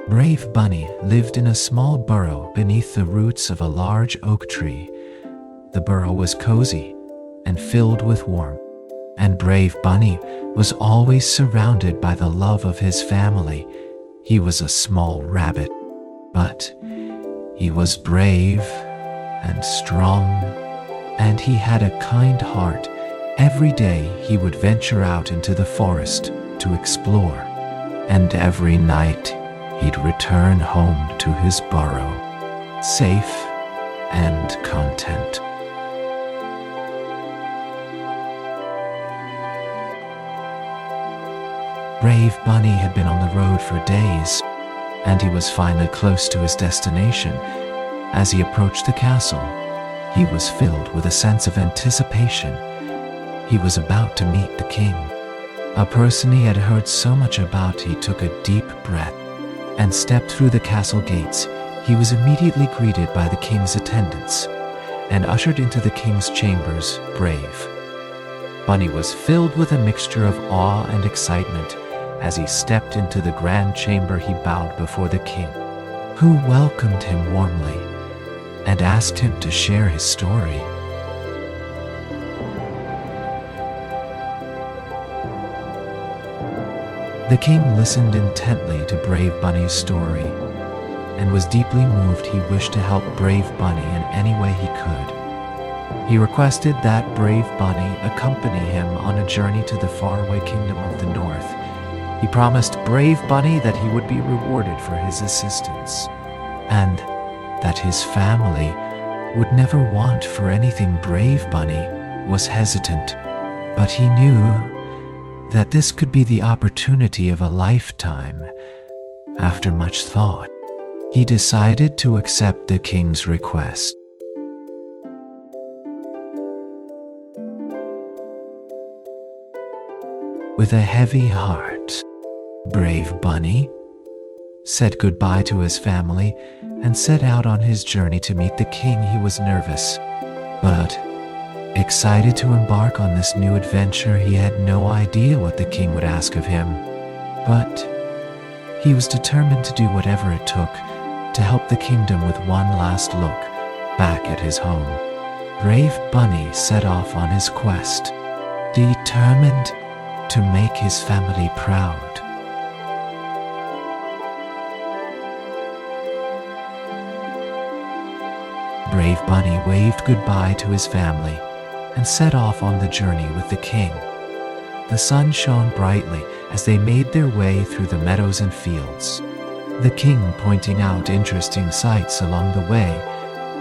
Brave Bunny lived in a small burrow beneath the roots of a large oak tree. The burrow was cozy and filled with warmth, and Brave Bunny was always surrounded by the love of his family. He was a small rabbit, but he was brave and strong, and he had a kind heart. Every day he would venture out into the forest to explore, and every night he'd return home to his burrow, safe and content. Brave Bunny had been on the road for days, and he was finally close to his destination. As he approached the castle, he was filled with a sense of anticipation. He was about to meet the king, a person he had heard so much about. He took a deep breath and stepped through the castle gates. He was immediately greeted by the king's attendants and ushered into the king's chambers. Brave Bunny was filled with a mixture of awe and excitement. As he stepped into the grand chamber, he bowed before the king, who welcomed him warmly and asked him to share his story. The king listened intently to Brave Bunny's story and was deeply moved. He wished to help Brave Bunny in any way he could. He requested that Brave Bunny accompany him on a journey to the faraway kingdom of the north. He promised Brave Bunny that he would be rewarded for his assistance, and that his family would never want for anything. Brave Bunny was hesitant, but he knew that this could be the opportunity of a lifetime. After much thought, he decided to accept the king's request. With a heavy heart, Brave Bunny said goodbye to his family and set out on his journey to meet the king. He was nervous, but excited to embark on this new adventure. He had no idea what the king would ask of him, but he was determined to do whatever it took to help the kingdom. With one last look back at his home, Brave Bunny set off on his quest, determined to make his family proud. Brave Bunny waved goodbye to his family and set off on the journey with the king. The sun shone brightly as they made their way through the meadows and fields, the king pointing out interesting sights along the way.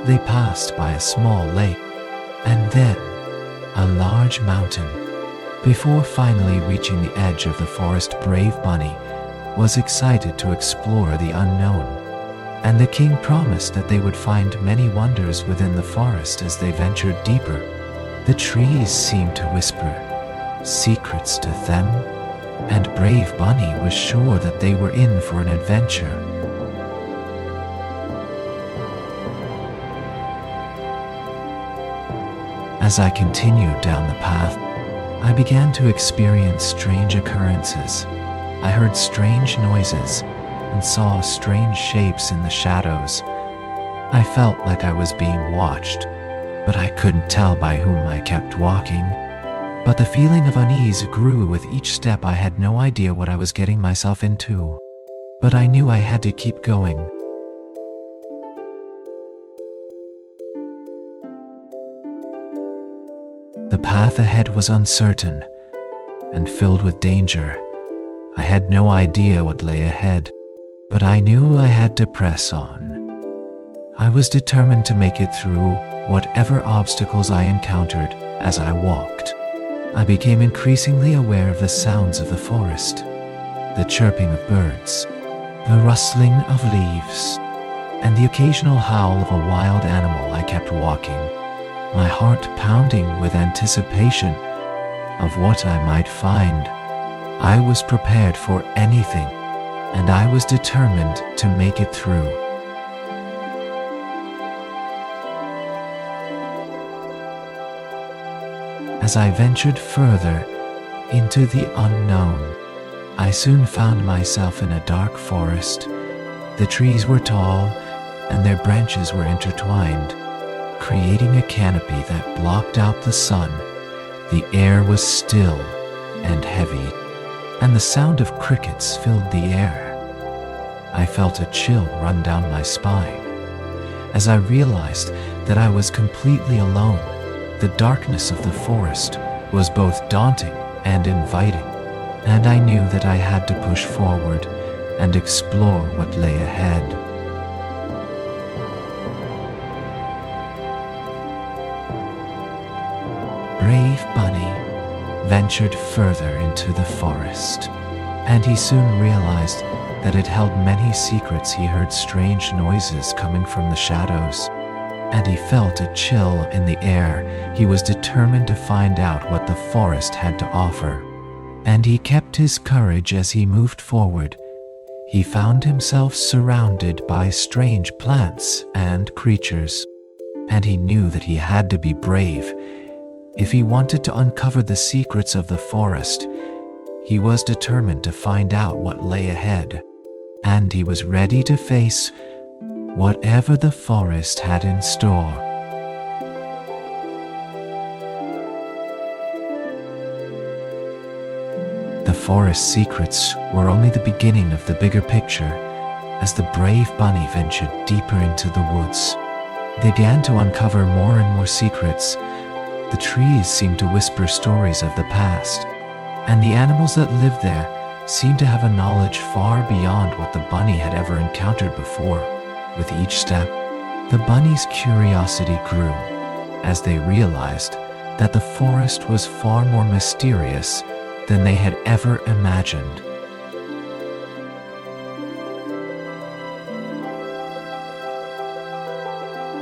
They passed by a small lake and then a large mountain. Before finally reaching the edge of the forest, Brave Bunny was excited to explore the unknown, and the king promised that they would find many wonders within the forest. As they ventured deeper, the trees seemed to whisper secrets to them, and Brave Bunny was sure that they were in for an adventure. As I continued down the path, I began to experience strange occurrences. I heard strange noises and saw strange shapes in the shadows. I felt like I was being watched, but I couldn't tell by whom. I kept walking, but the feeling of unease grew with each step. I had no idea what I was getting myself into, but I knew I had to keep going. The path ahead was uncertain and filled with danger. I had no idea what lay ahead, but I knew I had to press on. I was determined to make it through whatever obstacles I encountered. As I walked, I became increasingly aware of the sounds of the forest, the chirping of birds, the rustling of leaves, and the occasional howl of a wild animal. I kept walking, my heart pounding with anticipation of what I might find. I was prepared for anything, and I was determined to make it through. As I ventured further into the unknown, I soon found myself in a dark forest. The trees were tall, and their branches were intertwined, creating a canopy that blocked out the sun. The air was still and heavy, and the sound of crickets filled the air. I felt a chill run down my spine as I realized that I was completely alone. The darkness of the forest was both daunting and inviting, and I knew that I had to push forward and explore what lay ahead. Brave Bunny ventured further into the forest, and he soon realized that it held many secrets. He heard strange noises coming from the shadows, and he felt a chill in the air. He was determined to find out what the forest had to offer, and he kept his courage as he moved forward. He found himself surrounded by strange plants and creatures, and he knew that he had to be brave if he wanted to uncover the secrets of the forest. He was determined to find out what lay ahead, and he was ready to face whatever the forest had in store. The forest secrets were only the beginning of the bigger picture. As the brave bunny ventured deeper into the woods, they began to uncover more and more secrets. The trees seemed to whisper stories of the past, and the animals that lived there seemed to have a knowledge far beyond what the bunny had ever encountered before. With each step, the bunny's curiosity grew as they realized that the forest was far more mysterious than they had ever imagined.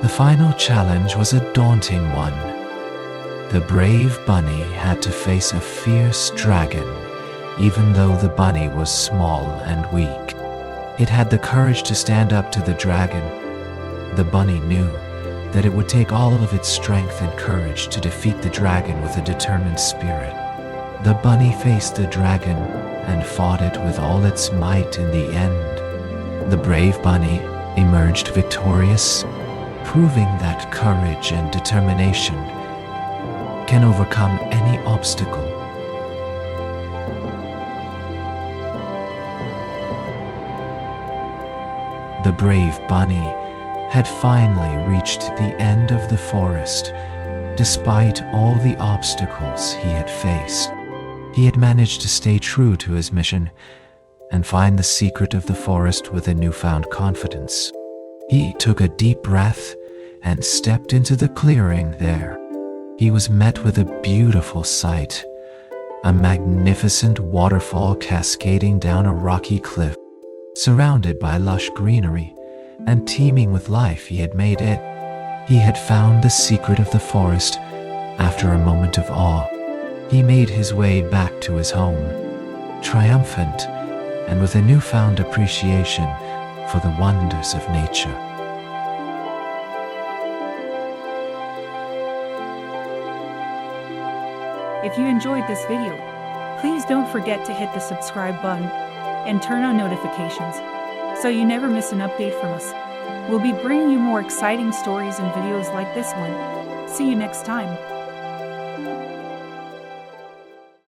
The final challenge was a daunting one. The brave bunny had to face a fierce dragon, even though the bunny was small and weak. It had the courage to stand up to the dragon. The bunny knew that it would take all of its strength and courage to defeat the dragon with a determined spirit. The bunny faced the dragon and fought it with all its might. In the end, the brave bunny emerged victorious, proving that courage and determination can overcome any obstacle. The brave bunny had finally reached the end of the forest. Despite all the obstacles he had faced, he had managed to stay true to his mission and find the secret of the forest with a newfound confidence. He took a deep breath and stepped into the clearing there. He was met with a beautiful sight, a magnificent waterfall cascading down a rocky cliff. Surrounded by lush greenery and teeming with life, he had made it. He had found the secret of the forest. After a moment of awe, he made his way back to his home, triumphant and with a newfound appreciation for the wonders of nature. If you enjoyed this video, please don't forget to hit the subscribe button and turn on notifications so you never miss an update from us. We'll be bringing you more exciting stories and videos like this one. See you next time.